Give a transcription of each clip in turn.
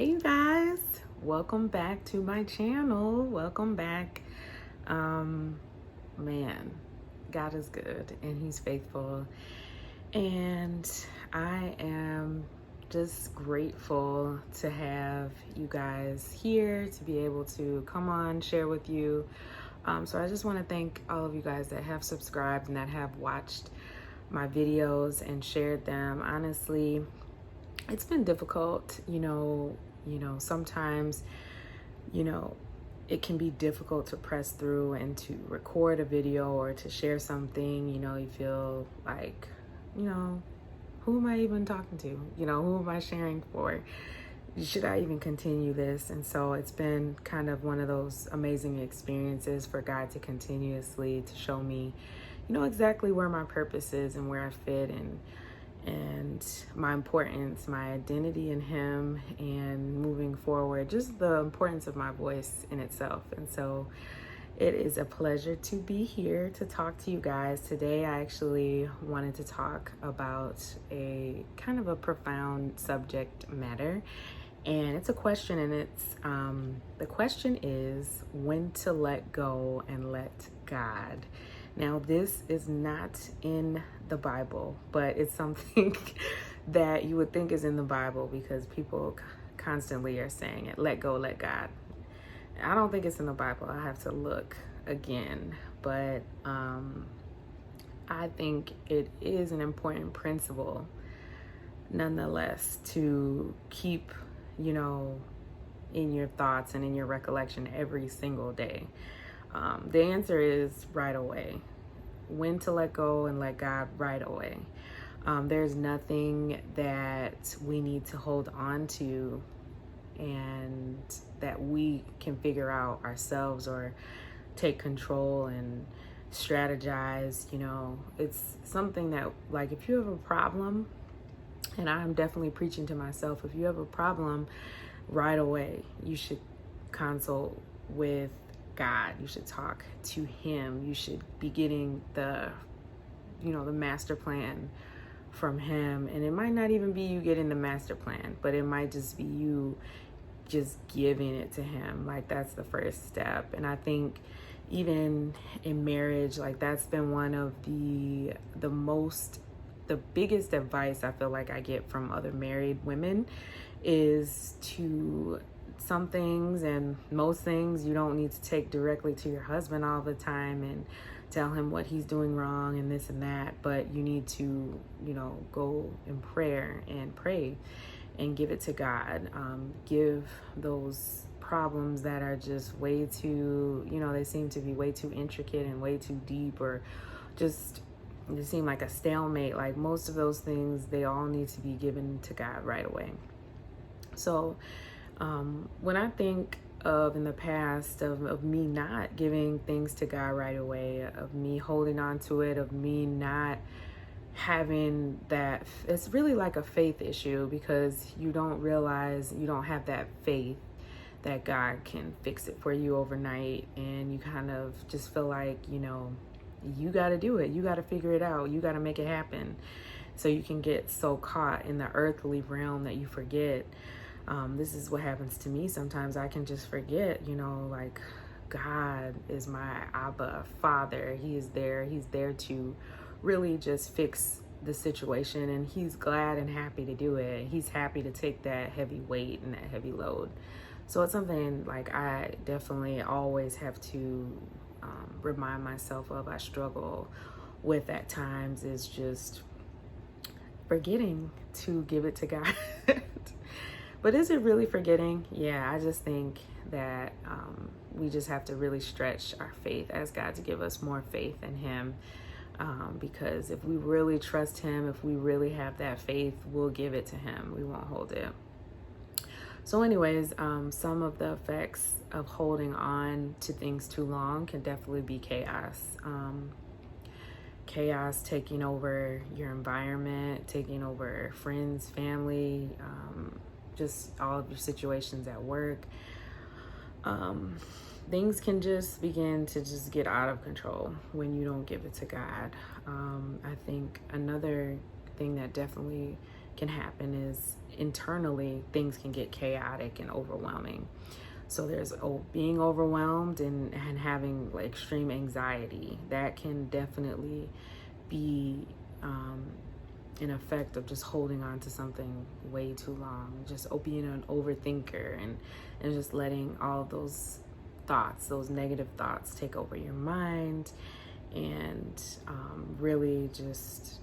Hey you guys, welcome back to my channel. Welcome back. Man, God is good and he's faithful. And I am just grateful to have you guys here to be able to come on, share with you. So I just want to thank all of you guys that have subscribed and that have watched my videos and shared them. Honestly, it's been difficult, sometimes, it can be difficult to press through and to record a video or to share something. You feel like, who am I even talking to? Who am I sharing for? Should I even continue this? And so it's been kind of one of those amazing experiences for God to continuously to show me, exactly where my purpose is and where I fit, and my importance, my identity in him, and moving forward, just the importance of my voice in itself. And so it is a pleasure to be here to talk to you guys. Today I actually wanted to talk about a kind of a profound subject matter, and it's a question, and it's the question is when to let go and let God. Now, this is not in the Bible, but it's something that you would think is in the Bible because people constantly are saying it. Let go, let God. I don't think it's in the Bible. I have to look again, but I think it is an important principle nonetheless to keep, in your thoughts and in your recollection every single day. The answer is right away. When to let go and let God right away. There's nothing that we need to hold on to and that we can figure out ourselves or take control and strategize. It's something that, like, if you have a problem, and I'm definitely preaching to myself, if you have a problem, right away you should consult with God. You should talk to him. You should be getting the master plan from him. And it might not even be you getting the master plan, but it might just be you just giving it to him. Like, that's the first step. And I think even in marriage, like, that's been one of the biggest advice I feel like I get from other married women is to, some things and most things you don't need to take directly to your husband all the time and tell him what he's doing wrong and this and that, but you need to, go in prayer and pray and give it to God. Give those problems that are just way too, they seem to be way too intricate and way too deep, or just they seem like a stalemate. Like, most of those things, they all need to be given to God right away. So when I think of in the past of me not giving things to God right away, of me holding on to it, of me not having that, it's really like a faith issue, because you don't realize you don't have that faith that God can fix it for you overnight, and you kind of just feel like, you got to do it, you got to figure it out, you got to make it happen. So you can get so caught in the earthly realm that you forget. This is what happens to me sometimes. I can just forget, like, God is my Abba Father. He is there. He's there to really just fix the situation, and he's glad and happy to do it. He's happy to take that heavy weight and that heavy load. So it's something like I definitely always have to remind myself of. I struggle with at times, is just forgetting to give it to God. But is it really forgetting? Yeah, I just think that we just have to really stretch our faith, ask God to give us more faith in him. Because if we really trust him, if we really have that faith, we'll give it to him. We won't hold it. So anyways, some of the effects of holding on to things too long can definitely be chaos. Chaos taking over your environment, taking over friends, family, just all of your situations at work. Things can just begin to just get out of control when you don't give it to God. I think another thing that definitely can happen is internally things can get chaotic and overwhelming. So there's being overwhelmed and having like extreme anxiety. That can definitely be an effect of just holding on to something way too long, just being an overthinker and just letting all of those thoughts, those negative thoughts, take over your mind and really just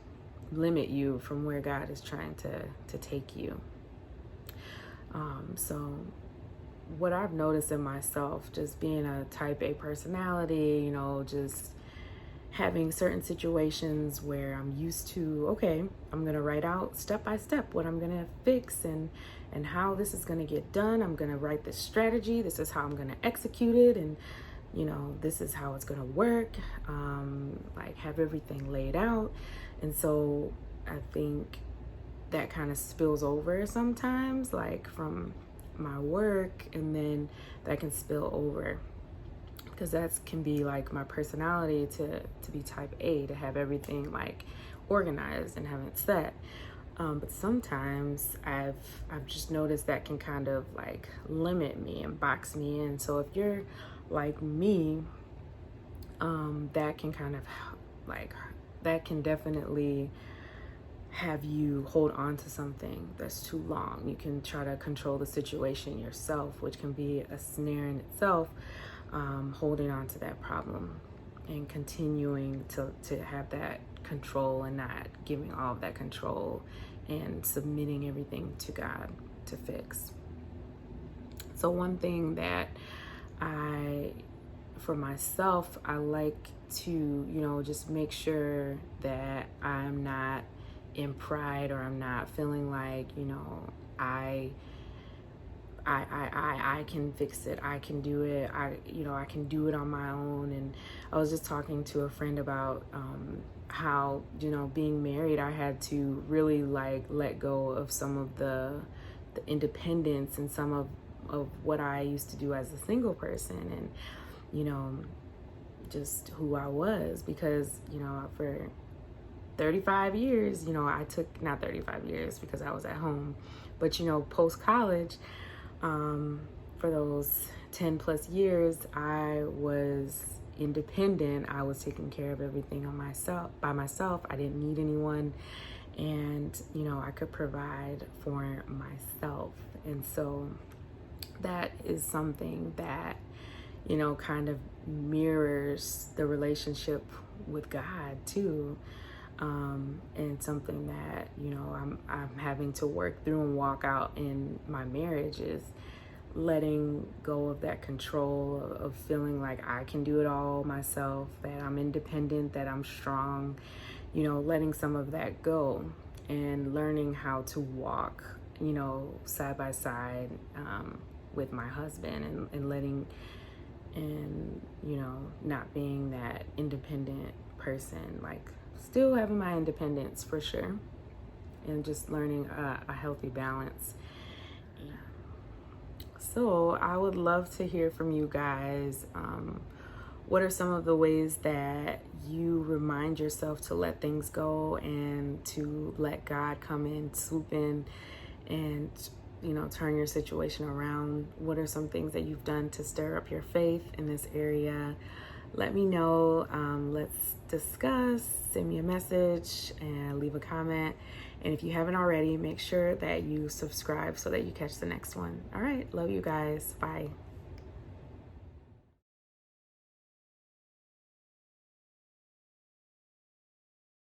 limit you from where God is trying to take you. So what I've noticed in myself, just being a type A personality, you know, just having certain situations where I'm used to, okay, I'm going to write out step by step what I'm going to fix and how this is going to get done. I'm going to write this strategy. This is how I'm going to execute it. And, you know, this is how it's going to work. Like have everything laid out. And so I think that kind of spills over sometimes, like from my work, and then that can spill over because that can be like my personality to be type A, to have everything like organized and have it set. But sometimes I've just noticed that can kind of like limit me and box me in. So if you're like me, that can kind of like, that can definitely have you hold on to something that's too long. You can try to control the situation yourself, which can be a snare in itself, holding on to that problem and continuing to have that control and not giving all of that control and submitting everything to God to fix. So one thing that for myself, I like to, you know, just make sure that I'm not in pride, or I'm not feeling like, you know, I can fix it. I can do it. I can do it on my own. And I was just talking to a friend about how, you know, being married, I had to really like let go of some of the independence and some of what I used to do as a single person, and, you know, just who I was, because, you know, for 35 years, you know, I took, not 35 years because I was at home, but, you know, post-college, for those 10 plus years, I was independent. I was taking care of everything by myself. I didn't need anyone. And, you know, I could provide for myself. And so that is something that, you know, kind of mirrors the relationship with God too. And something that, you know, I'm having to work through and walk out in my marriage is letting go of that control of feeling like I can do it all myself, that I'm independent, that I'm strong, you know, letting some of that go and learning how to walk, you know, side by side with my husband, and letting, and, you know, not being that independent person, like still having my independence for sure, and just learning a healthy balance. So I would love to hear from you guys. What are some of the ways that you remind yourself to let things go and to let God come in, swoop in, and, you know, turn your situation around? What are some things that you've done to stir up your faith in this area? Let me know. Let's discuss. Send me a message and leave a comment. And if you haven't already, make sure that you subscribe so that you catch the next one. All right. Love you guys. Bye.